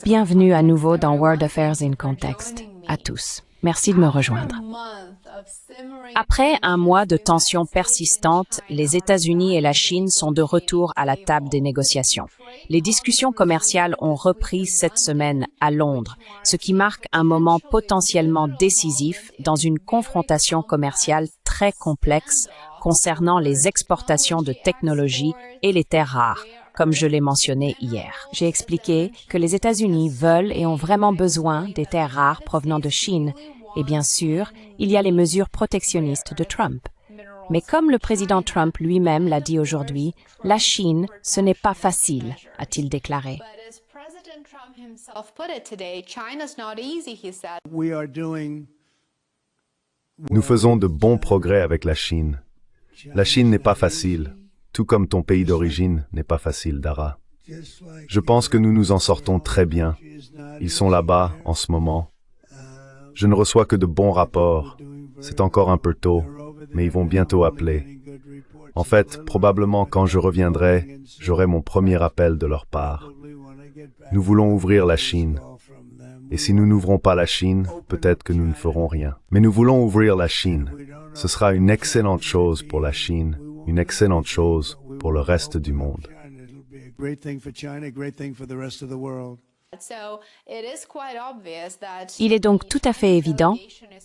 Bienvenue à nouveau dans World Affairs in Context, à tous. Merci de me rejoindre. Après un mois de tensions persistantes, les États-Unis et la Chine sont de retour à la table des négociations. Les discussions commerciales ont repris cette semaine à Londres, ce qui marque un moment potentiellement décisif dans une confrontation commerciale très complexe concernant les exportations de technologies et les terres rares. Comme je l'ai mentionné hier. J'ai expliqué que les États-Unis veulent et ont vraiment besoin des terres rares provenant de Chine. Et bien sûr, il y a les mesures protectionnistes de Trump. Mais comme le président Trump lui-même l'a dit aujourd'hui, la Chine, ce n'est pas facile, a-t-il déclaré. Nous faisons de bons progrès avec la Chine. La Chine n'est pas facile. Tout comme ton pays d'origine n'est pas facile, Dara. Je pense que nous nous en sortons très bien. Ils sont là-bas, en ce moment. Je ne reçois que de bons rapports. C'est encore un peu tôt, mais ils vont bientôt appeler. En fait, probablement quand je reviendrai, j'aurai mon premier appel de leur part. Nous voulons ouvrir la Chine. Et si nous n'ouvrons pas la Chine, peut-être que nous ne ferons rien. Mais nous voulons ouvrir la Chine. Ce sera une excellente chose pour la Chine. Une excellente chose pour le reste du monde. Il est donc tout à fait évident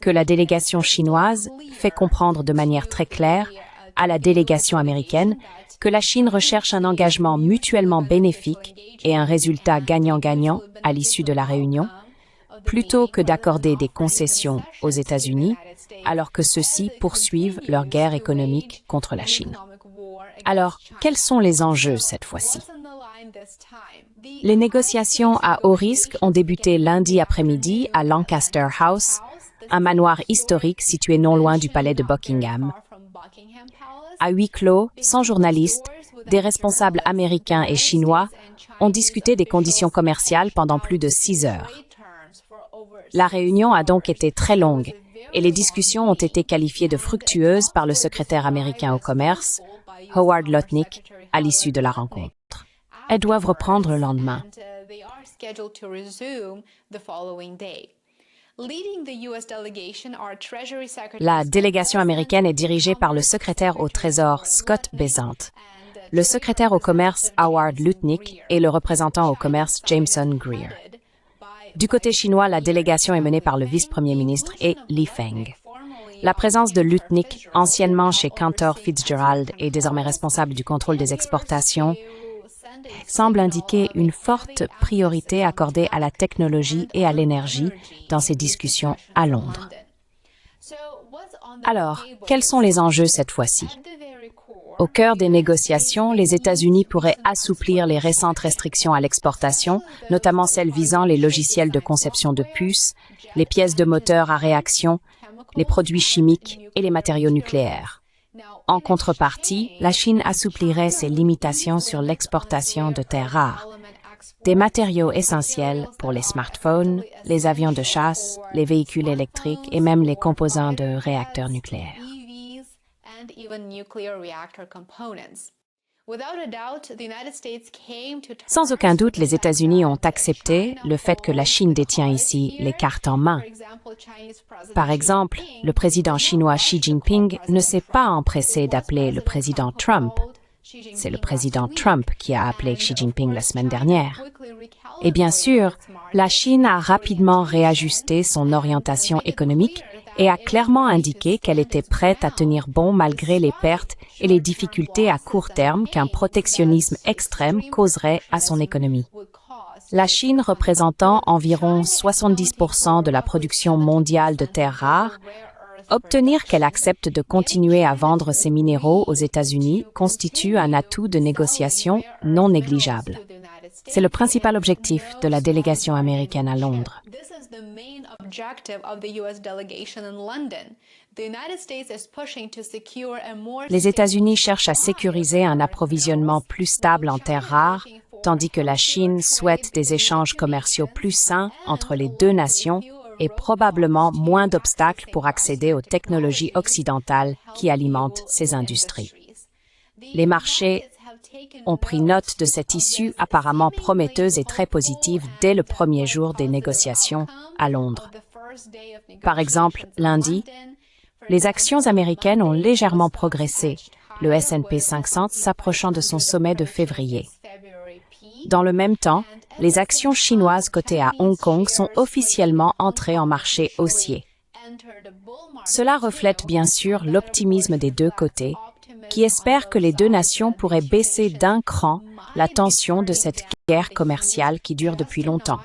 que la délégation chinoise fait comprendre de manière très claire à la délégation américaine que la Chine recherche un engagement mutuellement bénéfique et un résultat gagnant-gagnant à l'issue de la réunion, plutôt que d'accorder des concessions aux États-Unis, alors que ceux-ci poursuivent leur guerre économique contre la Chine. Alors, quels sont les enjeux cette fois-ci? Les négociations à haut risque ont débuté lundi après-midi à Lancaster House, un manoir historique situé non loin du palais de Buckingham. À huis clos, sans journalistes, des responsables américains et chinois ont discuté des conditions commerciales pendant plus de 6 heures. La réunion a donc été très longue et les discussions ont été qualifiées de fructueuses par le secrétaire américain au commerce, Howard Lutnick, à l'issue de la rencontre. Elles doivent reprendre le lendemain. La délégation américaine est dirigée par le secrétaire au Trésor, Scott Bessent, le secrétaire au commerce, Howard Lutnick, et le représentant au commerce, Jameson Greer. Du côté chinois, la délégation est menée par le vice-premier ministre et Li Feng. La présence de Lutnick, anciennement chez Cantor Fitzgerald et désormais responsable du contrôle des exportations, semble indiquer une forte priorité accordée à la technologie et à l'énergie dans ces discussions à Londres. Alors, quels sont les enjeux cette fois-ci? Au cœur des négociations, les États-Unis pourraient assouplir les récentes restrictions à l'exportation, notamment celles visant les logiciels de conception de puces, les pièces de moteur à réaction, les produits chimiques et les matériaux nucléaires. En contrepartie, la Chine assouplirait ses limitations sur l'exportation de terres rares, des matériaux essentiels pour les smartphones, les avions de chasse, les véhicules électriques et même les composants de réacteurs nucléaires. Sans aucun doute, les États-Unis ont accepté le fait que la Chine détient ici les cartes en main. Par exemple, le président chinois Xi Jinping ne s'est pas empressé d'appeler le président Trump. C'est le président Trump qui a appelé Xi Jinping la semaine dernière. Et bien sûr, la Chine a rapidement réajusté son orientation économique et a clairement indiqué qu'elle était prête à tenir bon malgré les pertes et les difficultés à court terme qu'un protectionnisme extrême causerait à son économie. La Chine représentant environ 70% de la production mondiale de terres rares, obtenir qu'elle accepte de continuer à vendre ses minéraux aux États-Unis constitue un atout de négociation non négligeable. C'est le principal objectif de la délégation américaine à Londres. Les États-Unis cherchent à sécuriser un approvisionnement plus stable en terres rares, tandis que la Chine souhaite des échanges commerciaux plus sains entre les deux nations et probablement moins d'obstacles pour accéder aux technologies occidentales qui alimentent ces industries. Les marchés ont pris note de cette issue apparemment prometteuse et très positive dès le premier jour des négociations à Londres. Par exemple, lundi, les actions américaines ont légèrement progressé, le S&P 500 s'approchant de son sommet de février. Dans le même temps, les actions chinoises cotées à Hong Kong sont officiellement entrées en marché haussier. Cela reflète bien sûr l'optimisme des deux côtés, qui espèrent que les deux nations pourraient baisser d'un cran la tension de cette guerre commerciale qui dure depuis longtemps.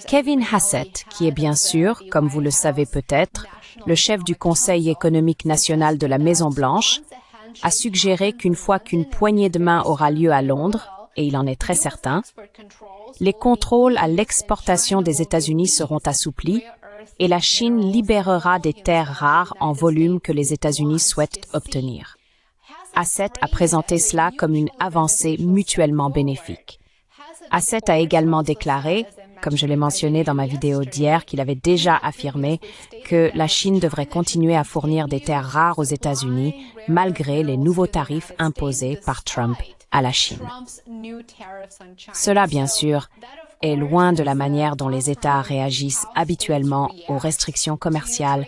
Kevin Hassett, qui est bien sûr, comme vous le savez peut-être, le chef du Conseil économique national de la Maison-Blanche, a suggéré qu'une fois qu'une poignée de main aura lieu à Londres, et il en est très certain, les contrôles à l'exportation des États-Unis seront assouplis et la Chine libérera des terres rares en volume que les États-Unis souhaitent obtenir. Hassett a présenté cela comme une avancée mutuellement bénéfique. Hassett a également déclaré, comme je l'ai mentionné dans ma vidéo d'hier, qu'il avait déjà affirmé que la Chine devrait continuer à fournir des terres rares aux États-Unis malgré les nouveaux tarifs imposés par Trump à la Chine. Cela, bien sûr, est loin de la manière dont les États réagissent habituellement aux restrictions commerciales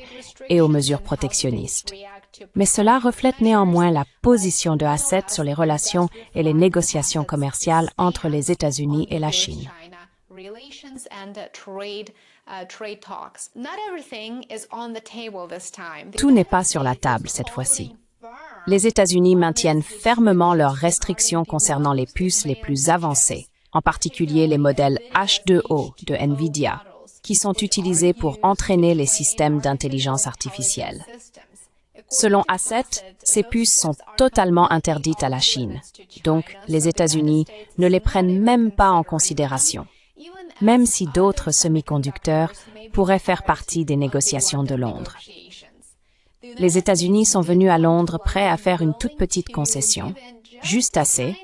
et aux mesures protectionnistes. Mais cela reflète néanmoins la position de Hassett sur les relations et les négociations commerciales entre les États-Unis et la Chine. Tout n'est pas sur la table cette fois-ci. Les États-Unis maintiennent fermement leurs restrictions concernant les puces les plus avancées, en particulier les modèles H2O de NVIDIA, qui sont utilisés pour entraîner les systèmes d'intelligence artificielle. Selon Hassett, ces puces sont totalement interdites à la Chine, donc les États-Unis ne les prennent même pas en considération, même si d'autres semi-conducteurs pourraient faire partie des négociations de Londres. Les États-Unis sont venus à Londres prêts à faire une toute petite concession, juste assez,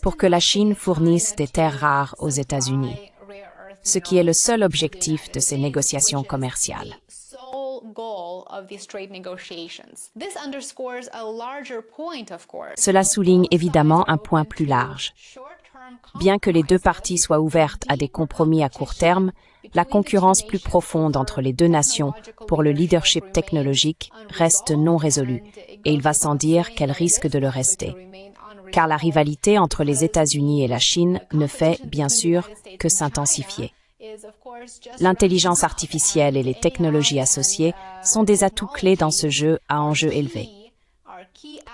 pour que la Chine fournisse des terres rares aux États-Unis, ce qui est le seul objectif de ces négociations commerciales. Cela souligne évidemment un point plus large. Bien que les deux parties soient ouvertes à des compromis à court terme, la concurrence plus profonde entre les deux nations pour le leadership technologique reste non résolue, et il va sans dire qu'elle risque de le rester. Car la rivalité entre les États-Unis et la Chine ne fait, bien sûr, que s'intensifier. L'intelligence artificielle et les technologies associées sont des atouts clés dans ce jeu à enjeux élevés.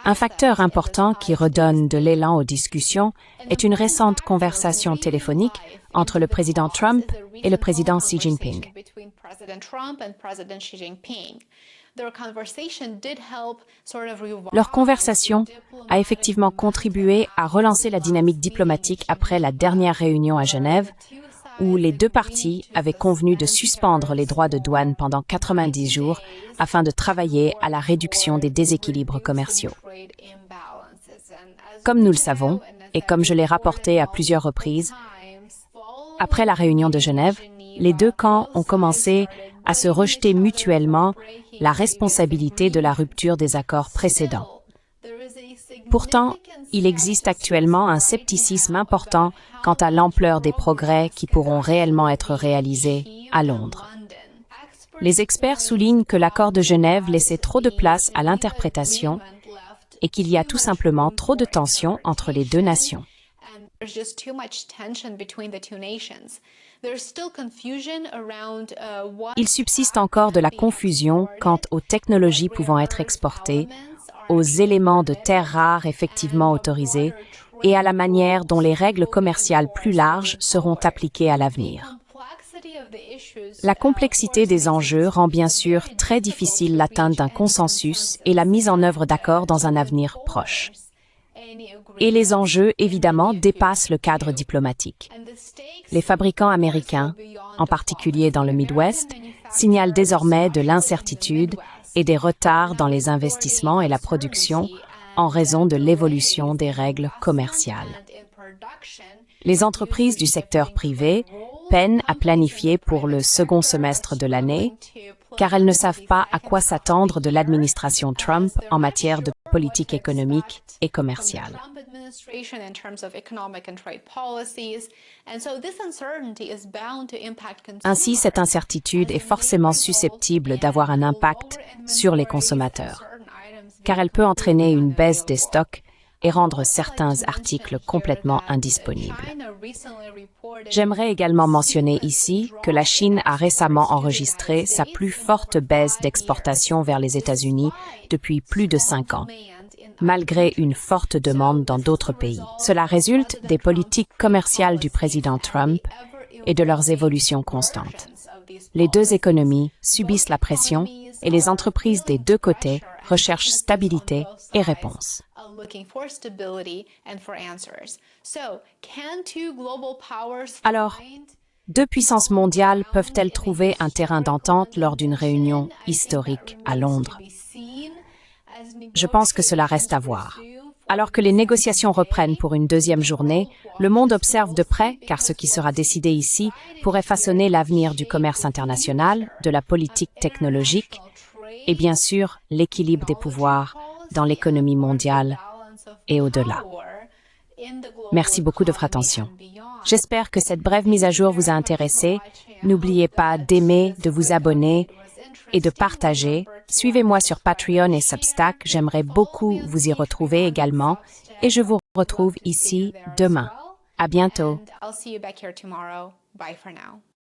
Un facteur important qui redonne de l'élan aux discussions est une récente conversation téléphonique entre le président Trump et le président Xi Jinping. Leur conversation a effectivement contribué à relancer la dynamique diplomatique après la dernière réunion à Genève, où les deux parties avaient convenu de suspendre les droits de douane pendant 90 jours afin de travailler à la réduction des déséquilibres commerciaux. Comme nous le savons, et comme je l'ai rapporté à plusieurs reprises, après la réunion de Genève, les deux camps ont commencé à se rejeter mutuellement la responsabilité de la rupture des accords précédents. Pourtant, il existe actuellement un scepticisme important quant à l'ampleur des progrès qui pourront réellement être réalisés à Londres. Les experts soulignent que l'accord de Genève laissait trop de place à l'interprétation et qu'il y a tout simplement trop de tensions entre les deux nations. Il subsiste encore de la confusion quant aux technologies pouvant être exportées, aux éléments de terres rares effectivement autorisés et à la manière dont les règles commerciales plus larges seront appliquées à l'avenir. La complexité des enjeux rend bien sûr très difficile l'atteinte d'un consensus et la mise en œuvre d'accords dans un avenir proche. Et les enjeux, évidemment, dépassent le cadre diplomatique. Les fabricants américains, en particulier dans le Midwest, signalent désormais de l'incertitude et des retards dans les investissements et la production en raison de l'évolution des règles commerciales. Les entreprises du secteur privé peinent à planifier pour le second semestre de l'année car elles ne savent pas à quoi s'attendre de l'administration Trump en matière de politique économique et commerciale. Ainsi, cette incertitude est forcément susceptible d'avoir un impact sur les consommateurs, car elle peut entraîner une baisse des stocks et rendre certains articles complètement indisponibles. J'aimerais également mentionner ici que la Chine a récemment enregistré sa plus forte baisse d'exportation vers les États-Unis depuis plus de 5 ans, malgré une forte demande dans d'autres pays. Cela résulte des politiques commerciales du président Trump et de leurs évolutions constantes. Les deux économies subissent la pression et les entreprises des deux côtés recherchent stabilité et réponse. Alors, deux puissances mondiales peuvent-elles trouver un terrain d'entente lors d'une réunion historique à Londres? Je pense que cela reste à voir. Alors que les négociations reprennent pour une deuxième journée, le monde observe de près, car ce qui sera décidé ici pourrait façonner l'avenir du commerce international, de la politique technologique et bien sûr l'équilibre des pouvoirs dans l'économie mondiale et au-delà. Merci beaucoup de votre attention. J'espère que cette brève mise à jour vous a intéressé. N'oubliez pas d'aimer, de vous abonner et de partager. Suivez-moi sur Patreon et Substack. J'aimerais beaucoup vous y retrouver également. Et je vous retrouve ici demain. À bientôt. I'll see you back here tomorrow. Bye for now.